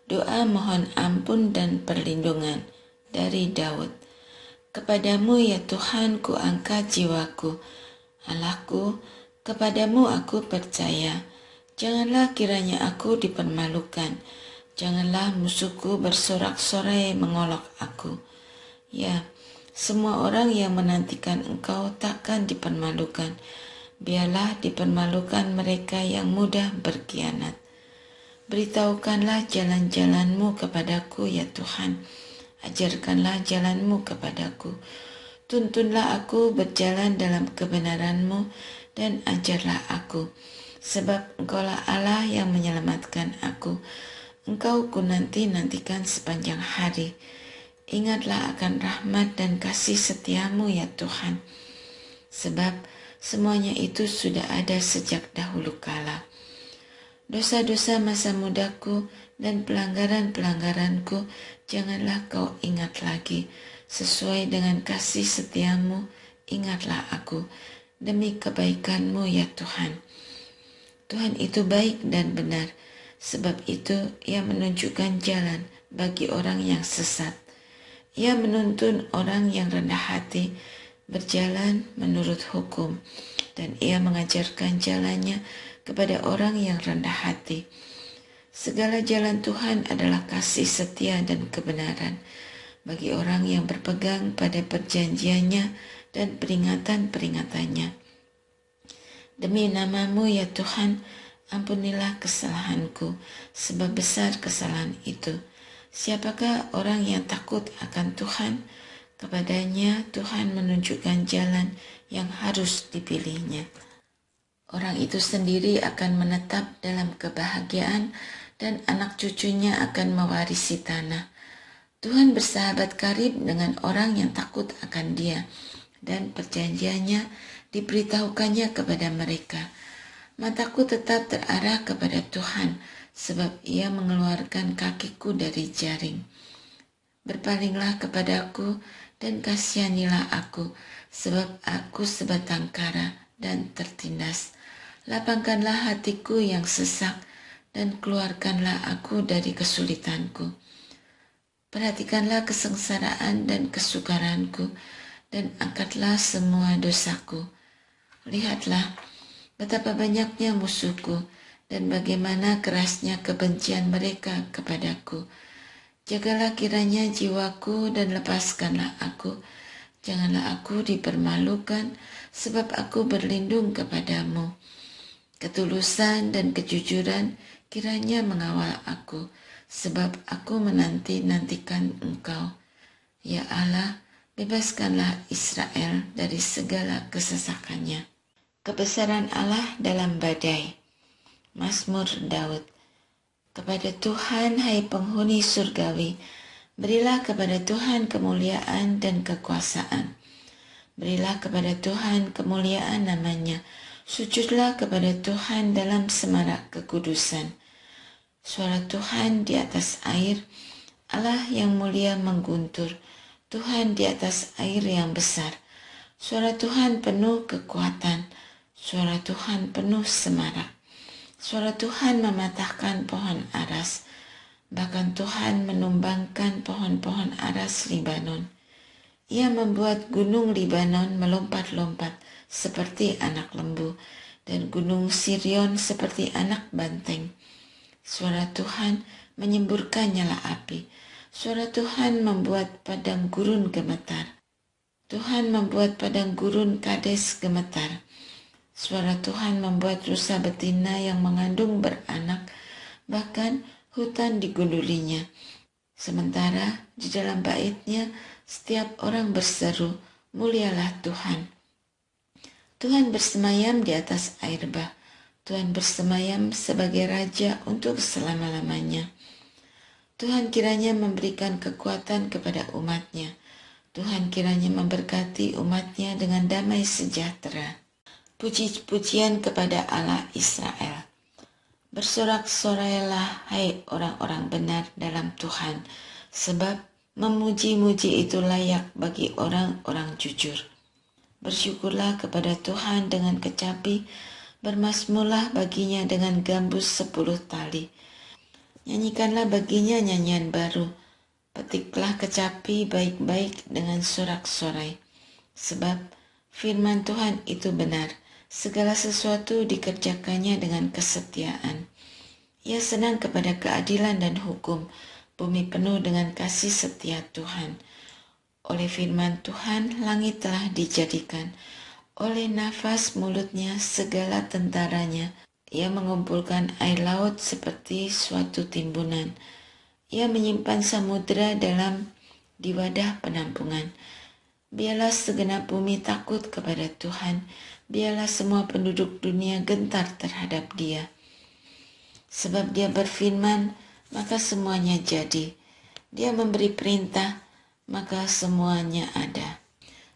Doa mohon ampun dan perlindungan dari Daud. Kepadamu ya Tuhan ku angkat jiwaku. Allahku, kepadamu aku percaya. Janganlah kiranya aku dipermalukan. Janganlah musuhku bersorak-sorai mengolok aku. Ya, semua orang yang menantikan Engkau takkan dipermalukan. Biarlah dipermalukan mereka yang mudah berkhianat. Beritahukanlah jalan-jalan-Mu kepadaku ya Tuhan. Ajarkanlah jalan-Mu kepadaku. Tuntunlah aku berjalan dalam kebenaran-Mu dan ajarlah aku. Sebab Engkaulah Allah yang menyelamatkan aku. Engkau ku nantikan sepanjang hari. Ingatlah akan rahmat dan kasih setia-Mu ya Tuhan. Sebab semuanya itu sudah ada sejak dahulu kala. Dosa-dosa masa mudaku dan pelanggaran-pelanggaranku janganlah Kau ingat lagi. Sesuai dengan kasih setiamu, ingatlah aku demi kebaikan-Mu ya Tuhan. Tuhan itu baik dan benar, sebab itu Ia menunjukkan jalan bagi orang yang sesat. Ia menuntun orang yang rendah hati berjalan menurut hukum, dan Ia mengajarkan jalannya kepada orang yang rendah hati. Segala jalan Tuhan adalah kasih setia dan kebenaran bagi orang yang berpegang pada perjanjiannya dan peringatan-peringatannya. Demi nama-Mu ya Tuhan, ampunilah kesalahanku, sebab besar kesalahan itu. Siapakah orang yang takut akan Tuhan? Kepadanya Tuhan menunjukkan jalan yang harus dipilihnya. Orang itu sendiri akan menetap dalam kebahagiaan dan anak cucunya akan mewarisi tanah. Tuhan bersahabat karib dengan orang yang takut akan Dia, dan perjanjiannya diberitahukannya kepada mereka. Mataku tetap terarah kepada Tuhan, sebab Ia mengeluarkan kakiku dari jaring. Berpalinglah kepadaku dan kasihanilah aku, sebab aku sebatang kara dan tertindas. Lapangkanlah hatiku yang sesak dan keluarkanlah aku dari kesulitanku. Perhatikanlah kesengsaraan dan kesukaranku dan angkatlah semua dosaku. Lihatlah betapa banyaknya musuhku dan bagaimana kerasnya kebencian mereka kepadaku. Jagalah kiranya jiwaku dan lepaskanlah aku. Janganlah aku dipermalukan, sebab aku berlindung kepadamu. Ketulusan dan kejujuran kiranya mengawal aku, sebab aku menanti-nantikan Engkau. Ya Allah, bebaskanlah Israel dari segala kesesakannya. Kebesaran Allah dalam badai. Mazmur Daud. Kepada Tuhan, hai penghuni surgawi, berilah kepada Tuhan kemuliaan dan kekuasaan. Berilah kepada Tuhan kemuliaan namanya. Sujudlah kepada Tuhan dalam semarak kekudusan. Suara Tuhan di atas air, Allah yang mulia mengguntur, Tuhan di atas air yang besar. Suara Tuhan penuh kekuatan, suara Tuhan penuh semarak. Suara Tuhan mematahkan pohon aras, bahkan Tuhan menumbangkan pohon-pohon aras Libanon. Ia membuat gunung Libanon melompat-lompat seperti anak lembu, dan gunung Sirion seperti anak banteng. Suara Tuhan menyemburkan nyala api. Suara Tuhan membuat padang gurun gemetar. Tuhan membuat padang gurun Kades gemetar. Suara Tuhan membuat rusa betina yang mengandung beranak, bahkan hutan digundulinya. Sementara di dalam baitnya setiap orang berseru, mulialah Tuhan. Tuhan bersemayam di atas air bah. Tuhan bersemayam sebagai Raja untuk selama-lamanya. Tuhan kiranya memberikan kekuatan kepada umat-Nya. Tuhan kiranya memberkati umat-Nya dengan damai sejahtera. Puji-pujian kepada Allah Israel. Bersorak-sorailah hai orang-orang benar dalam Tuhan, sebab memuji-muji itu layak bagi orang-orang jujur. Bersyukurlah kepada Tuhan dengan kecapi, bermazmurlah baginya dengan gambus 10 tali. Nyanyikanlah baginya nyanyian baru. Petiklah kecapi baik-baik dengan sorak-sorai. Sebab firman Tuhan itu benar. Segala sesuatu dikerjakannya dengan kesetiaan. Ia senang kepada keadilan dan hukum. Bumi penuh dengan kasih setia Tuhan. Oleh firman Tuhan, langit telah dijadikan. Oleh nafas mulutnya segala tentaranya. Ia mengumpulkan air laut seperti suatu timbunan. Ia menyimpan samudera di wadah penampungan. Biarlah segenap bumi takut kepada Tuhan. Biarlah semua penduduk dunia gentar terhadap Dia. Sebab Dia berfirman, maka semuanya jadi. Dia memberi perintah, maka semuanya ada.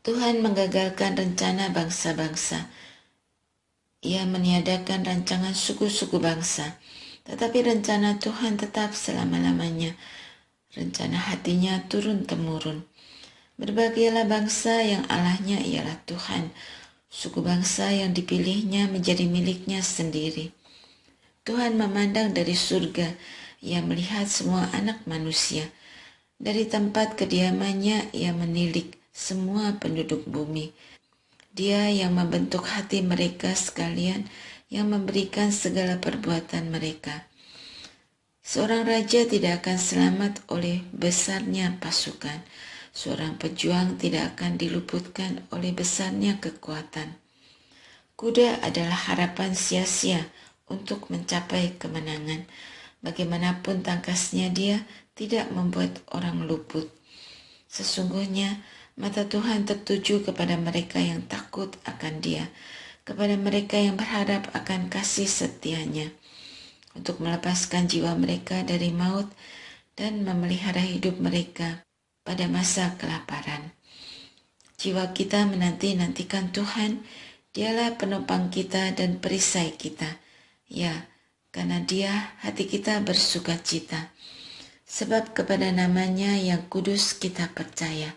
Tuhan menggagalkan rencana bangsa-bangsa. Ia meniadakan rancangan suku-suku bangsa. Tetapi rencana Tuhan tetap selama-lamanya. Rencana hatinya turun-temurun. Berbahagialah bangsa yang Allahnya ialah Tuhan. Suku bangsa yang dipilihnya menjadi miliknya sendiri. Tuhan memandang dari surga. Ia melihat semua anak manusia. Dari tempat kediamannya ia menilik semua penduduk bumi. Dia yang membentuk hati mereka sekalian, yang memberikan segala perbuatan mereka. Seorang raja tidak akan selamat oleh besarnya pasukan. Seorang pejuang tidak akan diluputkan oleh besarnya kekuatan. Kuda adalah harapan sia-sia untuk mencapai kemenangan. Bagaimanapun tangkasnya dia tidak membuat orang luput. Sesungguhnya mata Tuhan tertuju kepada mereka yang takut akan Dia, kepada mereka yang berharap akan kasih setianya, untuk melepaskan jiwa mereka dari maut dan memelihara hidup mereka pada masa kelaparan. Jiwa kita menanti-nantikan Tuhan. Dialah penopang kita dan perisai kita. Ya, karena Dia hati kita bersukacita. Sebab kepada namanya yang kudus kita percaya.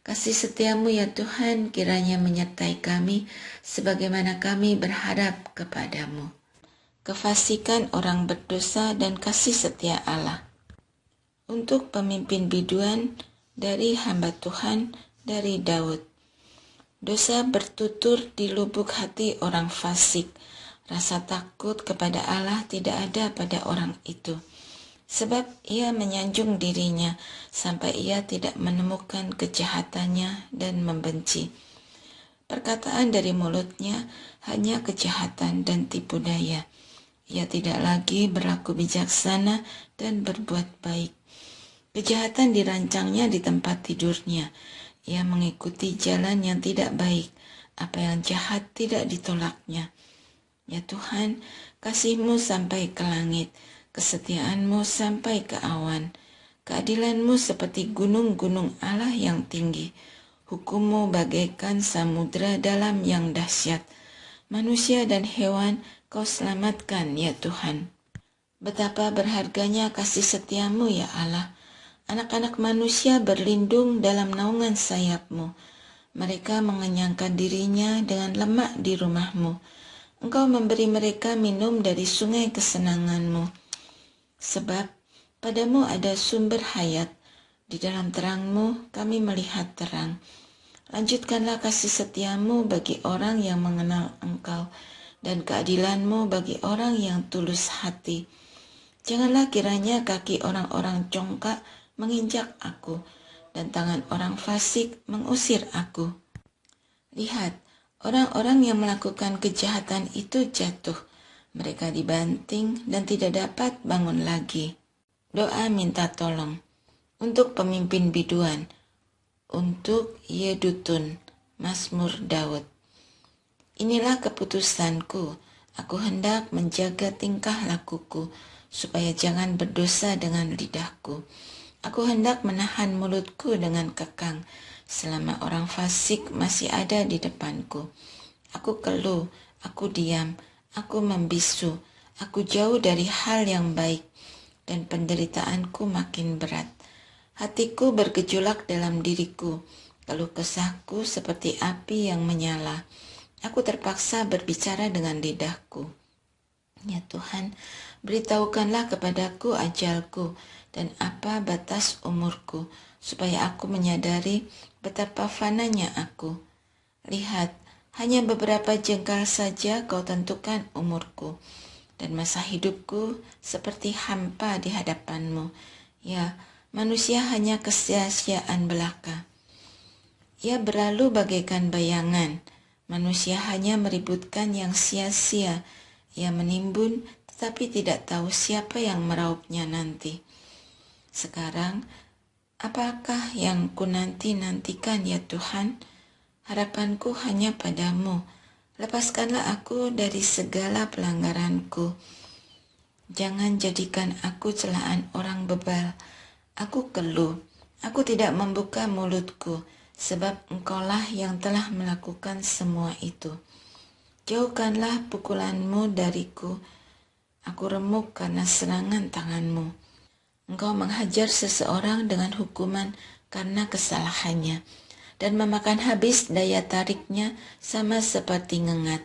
Kasih setiamu ya Tuhan kiranya menyertai kami sebagaimana kami berharap kepadamu. Kefasikan orang berdosa dan kasih setia Allah. Untuk pemimpin biduan dari hamba Tuhan dari Daud. Dosa bertutur di lubuk hati orang fasik. Rasa takut kepada Allah tidak ada pada orang itu. Sebab ia menyanjung dirinya sampai ia tidak menemukan kejahatannya dan membenci. Perkataan dari mulutnya hanya kejahatan dan tipu daya. Ia tidak lagi berlaku bijaksana dan berbuat baik. Kejahatan dirancangnya di tempat tidurnya. Ia mengikuti jalan yang tidak baik. Apa yang jahat tidak ditolaknya. Ya Tuhan, kasih-Mu sampai ke langit. Kesetiaan-Mu sampai ke awan. Keadilan-Mu seperti gunung-gunung Allah yang tinggi. Hukum-Mu bagaikan samudera dalam yang dahsyat. Manusia dan hewan Kau selamatkan ya Tuhan. Betapa berharganya kasih setiamu ya Allah. Anak-anak manusia berlindung dalam naungan sayap-Mu. Mereka mengenyangkan dirinya dengan lemak di rumah-Mu. Engkau memberi mereka minum dari sungai kesenangan-Mu. Sebab padamu ada sumber hayat. Di dalam terang-Mu kami melihat terang. Lanjutkanlah kasih setiamu bagi orang yang mengenal Engkau dan keadilan-Mu bagi orang yang tulus hati. Janganlah kiranya kaki orang-orang congkak menginjak aku dan tangan orang fasik mengusir aku. Lihat, orang-orang yang melakukan kejahatan itu jatuh. Mereka dibanting dan tidak dapat bangun lagi. Doa minta tolong untuk pemimpin biduan, untuk Yedutun, Mazmur Daud. Inilah keputusanku, aku hendak menjaga tingkah lakuku, supaya jangan berdosa dengan lidahku. Aku hendak menahan mulutku dengan kekang, selama orang fasik masih ada di depanku. Aku keluh, aku diam, aku membisu, aku jauh dari hal yang baik, dan penderitaanku makin berat. Hatiku bergejolak dalam diriku, keluh kesahku seperti api yang menyala. Aku terpaksa berbicara dengan lidahku. Ya Tuhan, beritahukanlah kepadaku ajalku dan apa batas umurku, supaya aku menyadari betapa fananya aku. Lihat, hanya beberapa jengkal saja kau tentukan umurku, dan masa hidupku seperti hampa di hadapanmu. Ya, manusia hanya kesia-siaan belaka. Ia berlalu bagaikan bayangan. Manusia hanya meributkan yang sia-sia. Ia menimbun tetapi tidak tahu siapa yang meraupnya nanti. Sekarang, apakah yang ku nantikan ya Tuhan? Harapanku hanya padamu. Lepaskanlah aku dari segala pelanggaranku. Jangan jadikan aku celaan orang bebal. Aku keluh. Aku tidak membuka mulutku, sebab Engkaulah yang telah melakukan semua itu. Jauhkanlah pukulanmu dariku. Aku remuk karena serangan tanganmu. Engkau menghajar seseorang dengan hukuman karena kesalahannya, dan memakan habis daya tariknya sama seperti ngengat.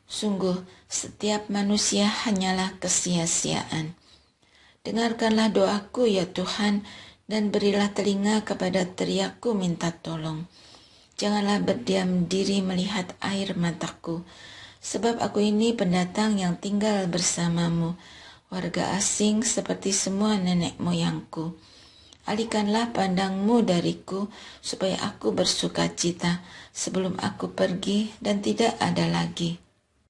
Sungguh, setiap manusia hanyalah kesia-siaan. Dengarkanlah doaku ya Tuhan, dan berilah telinga kepada teriakku minta tolong. Janganlah berdiam diri melihat air mataku, sebab aku ini pendatang yang tinggal bersamamu, warga asing seperti semua nenek moyangku. Alihkanlah pandangmu dariku, supaya aku bersuka cita sebelum aku pergi dan tidak ada lagi.